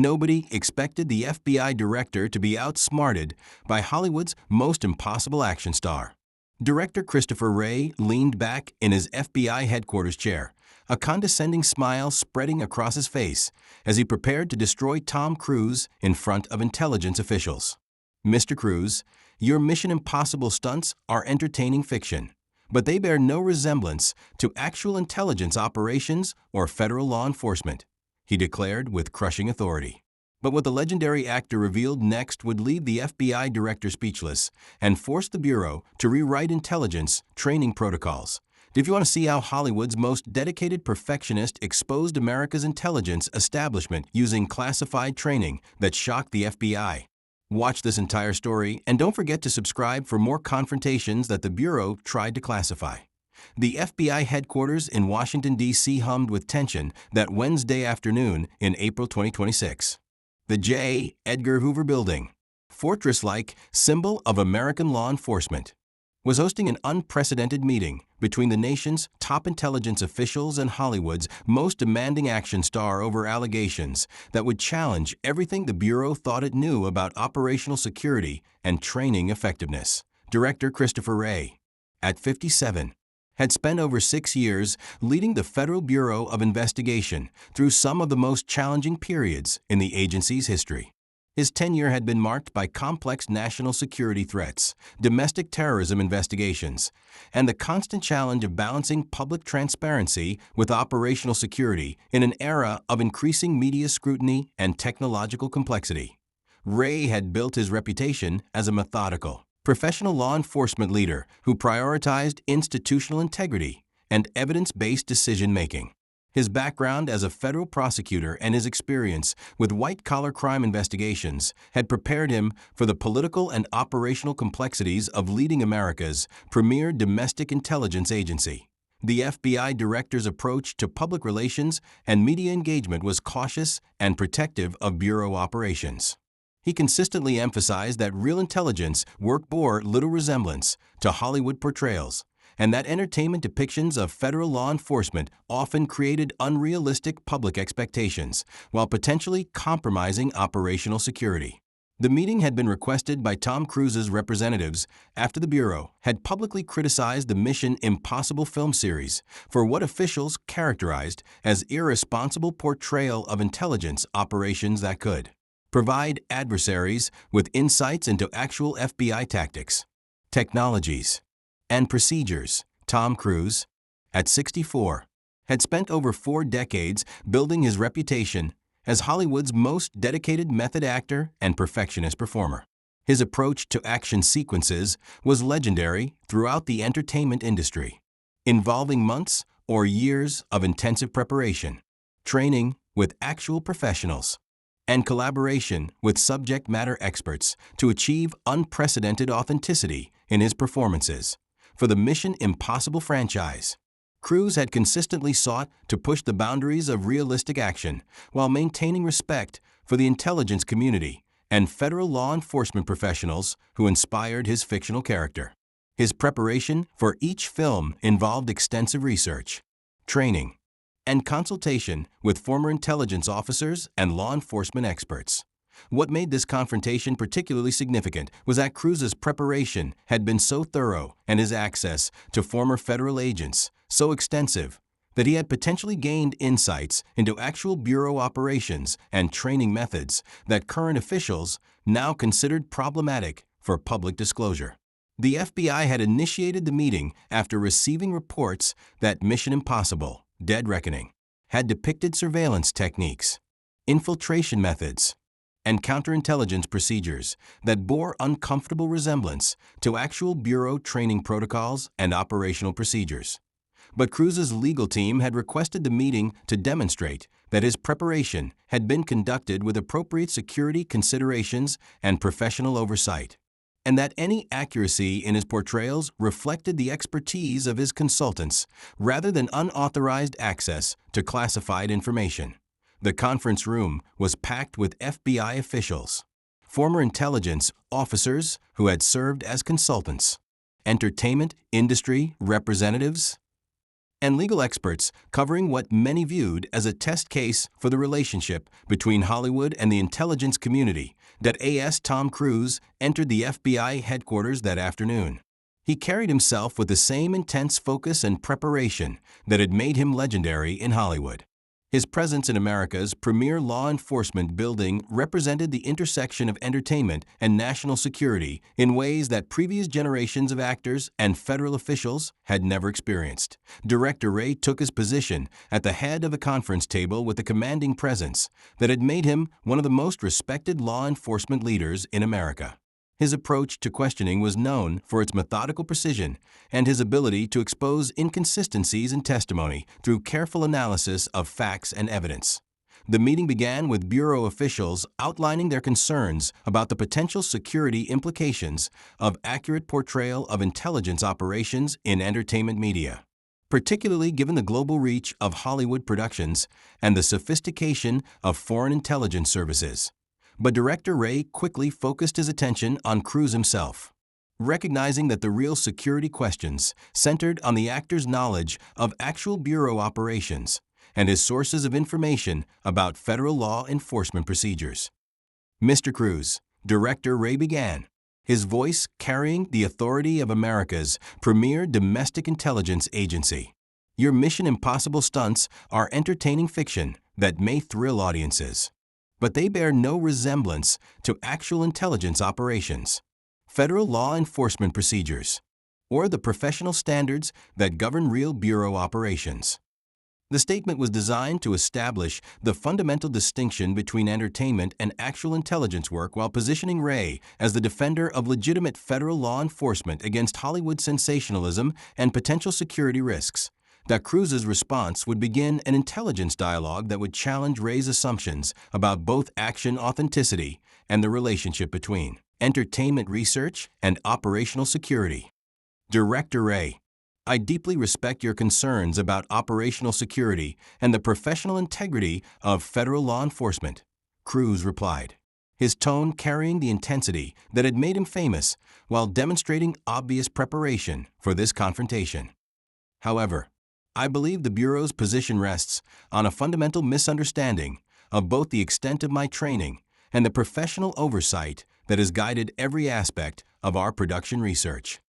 Nobody expected the FBI director to be outsmarted by Hollywood's most impossible action star. Director Christopher Wray leaned back in his FBI headquarters chair, a condescending smile spreading across his face as he prepared to destroy Tom Cruise in front of intelligence officials. "Mr. Cruise, your Mission Impossible stunts are entertaining fiction, but they bear no resemblance to actual intelligence operations or federal law enforcement," he declared with crushing authority. But what the legendary actor revealed next would leave the FBI director speechless and force the Bureau to rewrite intelligence training protocols. If you want to see how Hollywood's most dedicated perfectionist exposed America's intelligence establishment using classified training that shocked the FBI, watch this entire story and don't forget to subscribe for more confrontations that the Bureau tried to classify. The FBI headquarters in Washington, D.C. hummed with tension that Wednesday afternoon in April 2026. The J. Edgar Hoover Building, fortress-like symbol of American law enforcement, was hosting an unprecedented meeting between the nation's top intelligence officials and Hollywood's most demanding action star over allegations that would challenge everything the Bureau thought it knew about operational security and training effectiveness. Director Christopher Wray, at 57, had spent over 6 years leading the Federal Bureau of Investigation through some of the most challenging periods in the agency's history. His tenure had been marked by complex national security threats, domestic terrorism investigations, and the constant challenge of balancing public transparency with operational security in an era of increasing media scrutiny and technological complexity. Wray had built his reputation as a methodical, professional law enforcement leader who prioritized institutional integrity and evidence-based decision-making. His background as a federal prosecutor and his experience with white-collar crime investigations had prepared him for the political and operational complexities of leading America's premier domestic intelligence agency. The FBI director's approach to public relations and media engagement was cautious and protective of Bureau operations. He consistently emphasized that real intelligence work bore little resemblance to Hollywood portrayals, and that entertainment depictions of federal law enforcement often created unrealistic public expectations while potentially compromising operational security. The meeting had been requested by Tom Cruise's representatives after the Bureau had publicly criticized the Mission Impossible film series for what officials characterized as irresponsible portrayal of intelligence operations that could provide adversaries with insights into actual FBI tactics, technologies, and procedures. Tom Cruise, at 64, had spent over 4 decades building his reputation as Hollywood's most dedicated method actor and perfectionist performer. His approach to action sequences was legendary throughout the entertainment industry, involving months or years of intensive preparation, training with actual professionals, and collaboration with subject matter experts to achieve unprecedented authenticity in his performances. For the Mission Impossible franchise, Cruise had consistently sought to push the boundaries of realistic action while maintaining respect for the intelligence community and federal law enforcement professionals who inspired his fictional character. His preparation for each film involved extensive research, training, and consultation with former intelligence officers and law enforcement experts. What made this confrontation particularly significant was that Cruise's preparation had been so thorough and his access to former federal agents so extensive that he had potentially gained insights into actual Bureau operations and training methods that current officials now considered problematic for public disclosure. The FBI had initiated the meeting after receiving reports that Mission Impossible: Dead Reckoning had depicted surveillance techniques, infiltration methods, and counterintelligence procedures that bore uncomfortable resemblance to actual Bureau training protocols and operational procedures. But Cruise's legal team had requested the meeting to demonstrate that his preparation had been conducted with appropriate security considerations and professional oversight, and that any accuracy in his portrayals reflected the expertise of his consultants rather than unauthorized access to classified information. The conference room was packed with FBI officials, former intelligence officers who had served as consultants, entertainment industry representatives, and legal experts covering what many viewed as a test case for the relationship between Hollywood and the intelligence community, that AS Tom Cruise entered the FBI headquarters that afternoon. He carried himself with the same intense focus and preparation that had made him legendary in Hollywood. His presence in America's premier law enforcement building represented the intersection of entertainment and national security in ways that previous generations of actors and federal officials had never experienced. Director Ray took his position at the head of a conference table with a commanding presence that had made him one of the most respected law enforcement leaders in America. His approach to questioning was known for its methodical precision and his ability to expose inconsistencies in testimony through careful analysis of facts and evidence. The meeting began with Bureau officials outlining their concerns about the potential security implications of accurate portrayal of intelligence operations in entertainment media, particularly given the global reach of Hollywood productions and the sophistication of foreign intelligence services. But Director Ray quickly focused his attention on Cruise himself, recognizing that the real security questions centered on the actor's knowledge of actual Bureau operations and his sources of information about federal law enforcement procedures. Mr. Cruise, Director Ray began, his voice carrying the authority of America's premier domestic intelligence agency. Your Mission Impossible stunts are entertaining fiction that may thrill audiences, but they bear no resemblance to actual intelligence operations, federal law enforcement procedures, or the professional standards that govern real Bureau operations. The statement was designed to establish the fundamental distinction between entertainment and actual intelligence work while positioning Ray as the defender of legitimate federal law enforcement against Hollywood sensationalism and potential security risks. That Cruise's response would begin an intelligence dialogue that would challenge Ray's assumptions about both action authenticity and the relationship between entertainment research and operational security. Director Ray, I deeply respect your concerns about operational security and the professional integrity of federal law enforcement, Cruise replied, his tone carrying the intensity that had made him famous while demonstrating obvious preparation for this confrontation. However, I believe the Bureau's position rests on a fundamental misunderstanding of both the extent of my training and the professional oversight that has guided every aspect of our production research.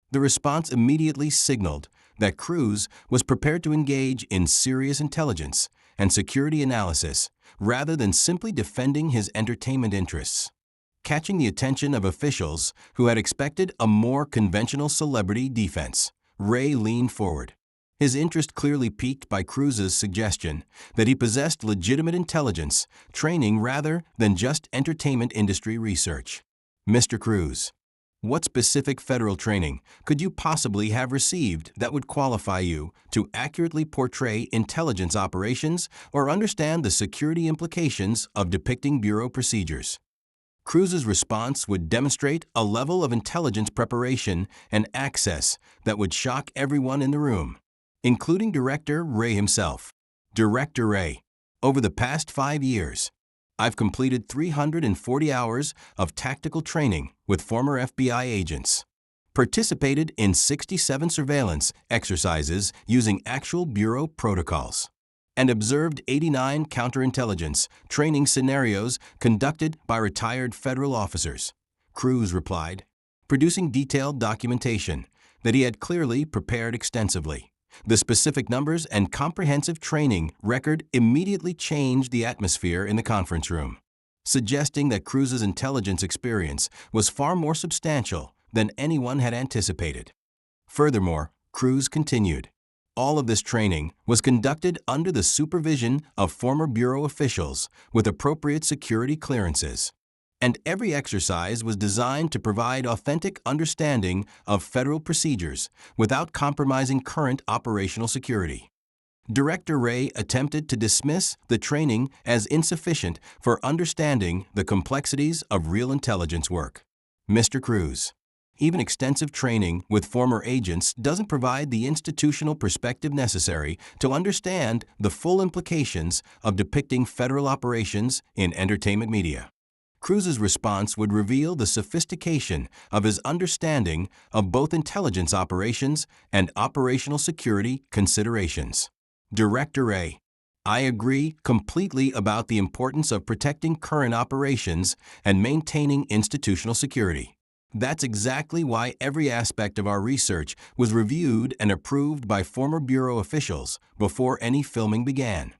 The response immediately signaled that Cruise was prepared to engage in serious intelligence and security analysis rather than simply defending his entertainment interests. Catching the attention of officials who had expected a more conventional celebrity defense, Ray leaned forward, his interest clearly piqued by Cruise's suggestion that he possessed legitimate intelligence training rather than just entertainment industry research. Mr. Cruise, what specific federal training could you possibly have received that would qualify you to accurately portray intelligence operations or understand the security implications of depicting Bureau procedures? Cruise's response would demonstrate a level of intelligence preparation and access that would shock everyone in the room, including Director Ray himself. Director Ray, over the past 5 years, I've completed 340 hours of tactical training with former FBI agents, participated in 67 surveillance exercises using actual Bureau protocols, and observed 89 counterintelligence training scenarios conducted by retired federal officers, Cruise replied, producing detailed documentation that he had clearly prepared extensively. The specific numbers and comprehensive training record immediately changed the atmosphere in the conference room, suggesting that Cruise's intelligence experience was far more substantial than anyone had anticipated. Furthermore, Cruise continued, all of this training was conducted under the supervision of former Bureau officials with appropriate security clearances, and every exercise was designed to provide authentic understanding of federal procedures without compromising current operational security. Director Ray attempted to dismiss the training as insufficient for understanding the complexities of real intelligence work. Mr. Cruise, even extensive training with former agents doesn't provide the institutional perspective necessary to understand the full implications of depicting federal operations in entertainment media. Cruz's response would reveal the sophistication of his understanding of both intelligence operations and operational security considerations. Director A: I agree completely about the importance of protecting current operations and maintaining institutional security. That's exactly why every aspect of our research was reviewed and approved by former Bureau officials before any filming began.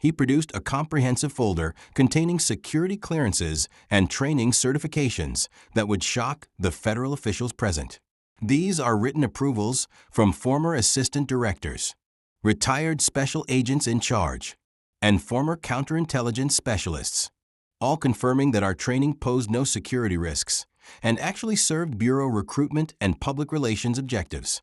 He produced a comprehensive folder containing security clearances and training certifications that would shock the federal officials present. These are written approvals from former assistant directors, retired special agents in charge, and former counterintelligence specialists, all confirming that our training posed no security risks and actually served Bureau recruitment and public relations objectives.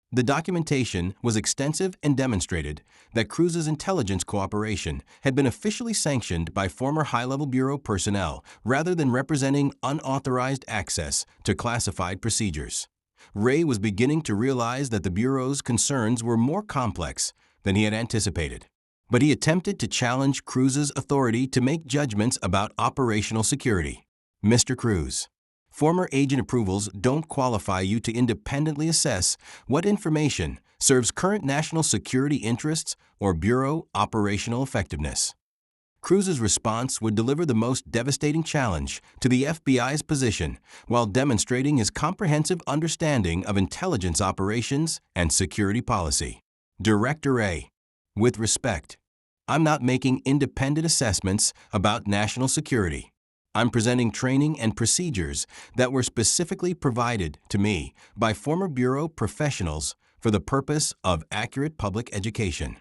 The documentation was extensive and demonstrated that Cruz's intelligence cooperation had been officially sanctioned by former high-level Bureau personnel rather than representing unauthorized access to classified procedures. Ray was beginning to realize that the Bureau's concerns were more complex than he had anticipated. But he attempted to challenge Cruz's authority to make judgments about operational security. Mr. Cruz, former agent approvals don't qualify you to independently assess what information serves current national security interests or Bureau operational effectiveness. Cruz's response would deliver the most devastating challenge to the FBI's position while demonstrating his comprehensive understanding of intelligence operations and security policy. Director A: With respect, I'm not making independent assessments about national security. I'm presenting training and procedures that were specifically provided to me by former Bureau professionals for the purpose of accurate public education.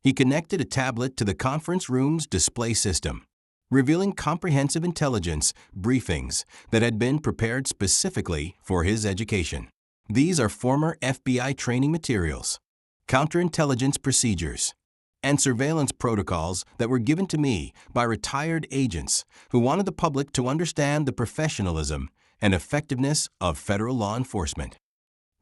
He connected a tablet to the conference room's display system, revealing comprehensive intelligence briefings that had been prepared specifically for his education. These are former FBI training materials, counterintelligence procedures, and surveillance protocols that were given to me by retired agents who wanted the public to understand the professionalism and effectiveness of federal law enforcement.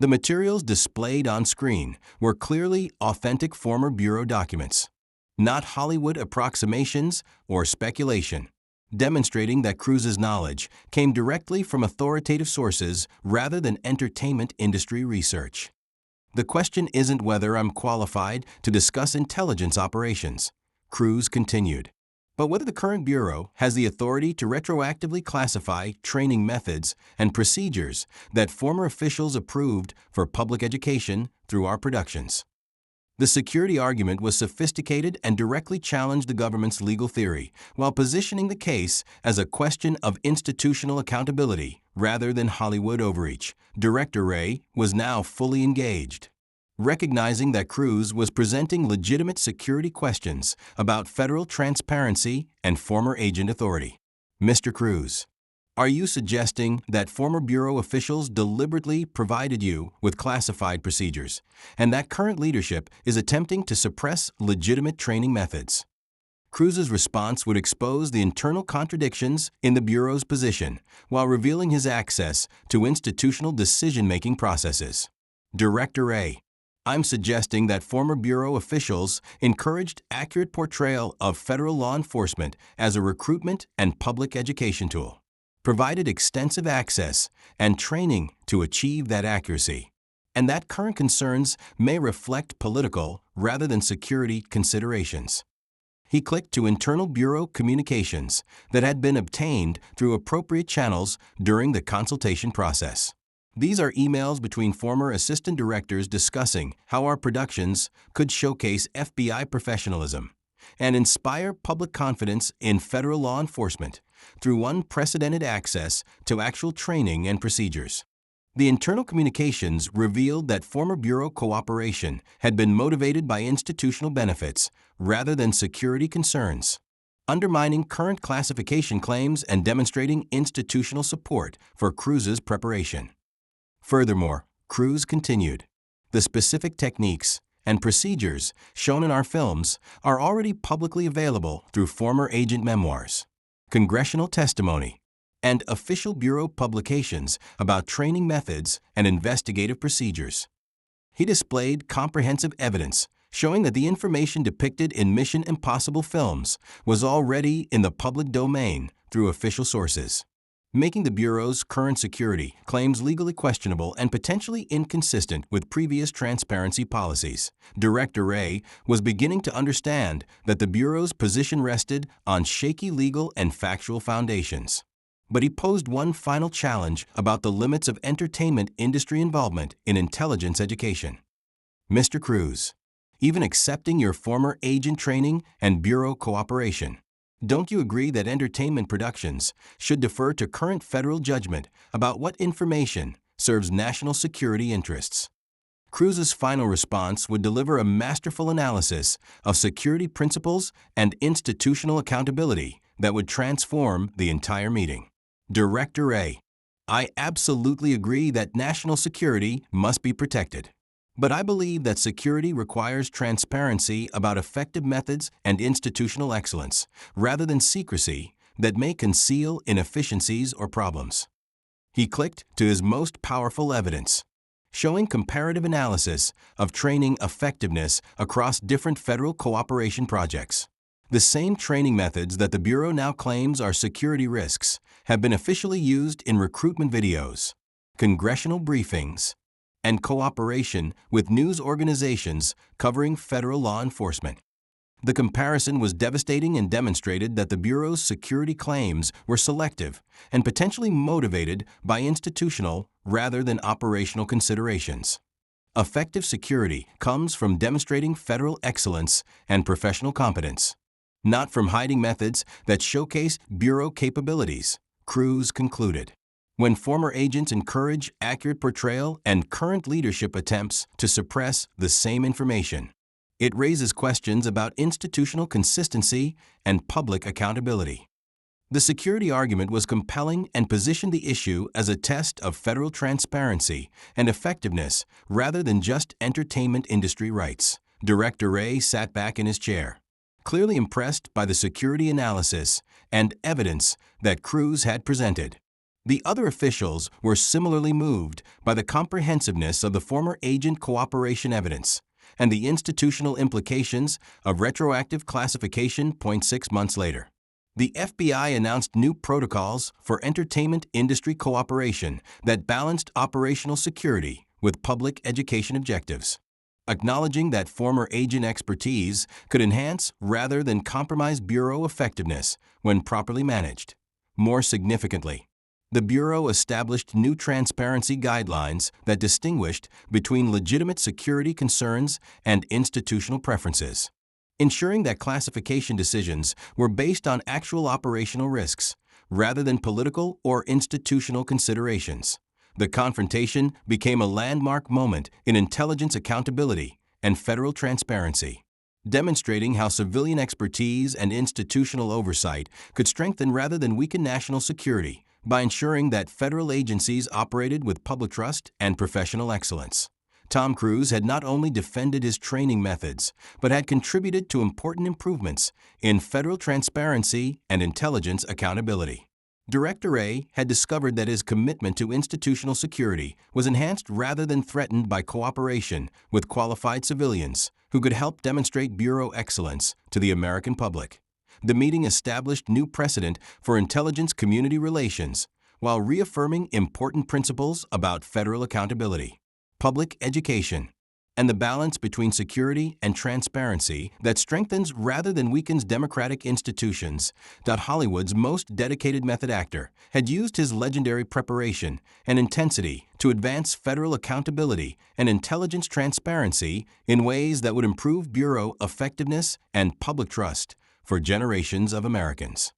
The materials displayed on screen were clearly authentic former Bureau documents, not Hollywood approximations or speculation, demonstrating that Cruz's knowledge came directly from authoritative sources rather than entertainment industry research. The question isn't whether I'm qualified to discuss intelligence operations, Cruz continued, but whether the current Bureau has the authority to retroactively classify training methods and procedures that former officials approved for public education through our productions. The security argument was sophisticated and directly challenged the government's legal theory, while positioning the case as a question of institutional accountability rather than Hollywood overreach. Director Ray was now fully engaged. Recognizing that Cruz was presenting legitimate security questions about federal transparency and former agent authority. Mr. Cruz, are you suggesting that former Bureau officials deliberately provided you with classified procedures, and that current leadership is attempting to suppress legitimate training methods? Cruz's response would expose the internal contradictions in the Bureau's position while revealing his access to institutional decision-making processes. Director A: I'm suggesting that former Bureau officials encouraged accurate portrayal of federal law enforcement as a recruitment and public education tool, provided extensive access and training to achieve that accuracy, and that current concerns may reflect political rather than security considerations. He clicked to internal Bureau communications that had been obtained through appropriate channels during the consultation process. These are emails between former assistant directors discussing how our productions could showcase FBI professionalism and inspire public confidence in federal law enforcement through unprecedented access to actual training and procedures. The internal communications revealed that former Bureau cooperation had been motivated by institutional benefits rather than security concerns, undermining current classification claims and demonstrating institutional support for Cruz's preparation. Furthermore, Cruz continued, the specific techniques and procedures shown in our films are already publicly available through former agent memoirs, congressional testimony, and official Bureau publications about training methods and investigative procedures. He displayed comprehensive evidence showing that the information depicted in Mission Impossible films was already in the public domain through official sources, making the Bureau's current security claims legally questionable and potentially inconsistent with previous transparency policies. Director Wray was beginning to understand that the Bureau's position rested on shaky legal and factual foundations. But he posed one final challenge about the limits of entertainment industry involvement in intelligence education. Mr. Cruz, even accepting your former agent training and Bureau cooperation, don't you agree that entertainment productions should defer to current federal judgment about what information serves national security interests? Cruz's final response would deliver a masterful analysis of security principles and institutional accountability that would transform the entire meeting. Director Wray, I absolutely agree that national security must be protected. But I believe that security requires transparency about effective methods and institutional excellence, rather than secrecy that may conceal inefficiencies or problems. He clicked to his most powerful evidence, showing comparative analysis of training effectiveness across different federal cooperation projects. The same training methods that the Bureau now claims are security risks have been officially used in recruitment videos, congressional briefings, and cooperation with news organizations covering federal law enforcement. The comparison was devastating and demonstrated that the Bureau's security claims were selective and potentially motivated by institutional rather than operational considerations. Effective security comes from demonstrating federal excellence and professional competence, not from hiding methods that showcase Bureau capabilities, Cruz concluded. When former agents encourage accurate portrayal and current leadership attempts to suppress the same information, it raises questions about institutional consistency and public accountability. The security argument was compelling and positioned the issue as a test of federal transparency and effectiveness rather than just entertainment industry rights. Director Wray sat back in his chair, clearly impressed by the security analysis and evidence that Cruz had presented. The other officials were similarly moved by the comprehensiveness of the former agent cooperation evidence and the institutional implications of retroactive classification 0.6 months later. The FBI announced new protocols for entertainment industry cooperation that balanced operational security with public education objectives, acknowledging that former agent expertise could enhance rather than compromise Bureau effectiveness when properly managed. More significantly, the Bureau established new transparency guidelines that distinguished between legitimate security concerns and institutional preferences, ensuring that classification decisions were based on actual operational risks rather than political or institutional considerations. The confrontation became a landmark moment in intelligence accountability and federal transparency, demonstrating how civilian expertise and institutional oversight could strengthen rather than weaken national security by ensuring that federal agencies operated with public trust and professional excellence. Tom Cruise had not only defended his training methods, but had contributed to important improvements in federal transparency and intelligence accountability. Director Wray had discovered that his commitment to institutional security was enhanced rather than threatened by cooperation with qualified civilians who could help demonstrate Bureau excellence to the American public. The meeting established new precedent for intelligence community relations while reaffirming important principles about federal accountability, public education, and the balance between security and transparency that strengthens rather than weakens democratic institutions. Hollywood's most dedicated method actor had used his legendary preparation and intensity to advance federal accountability and intelligence transparency in ways that would improve Bureau effectiveness and public trust for generations of Americans.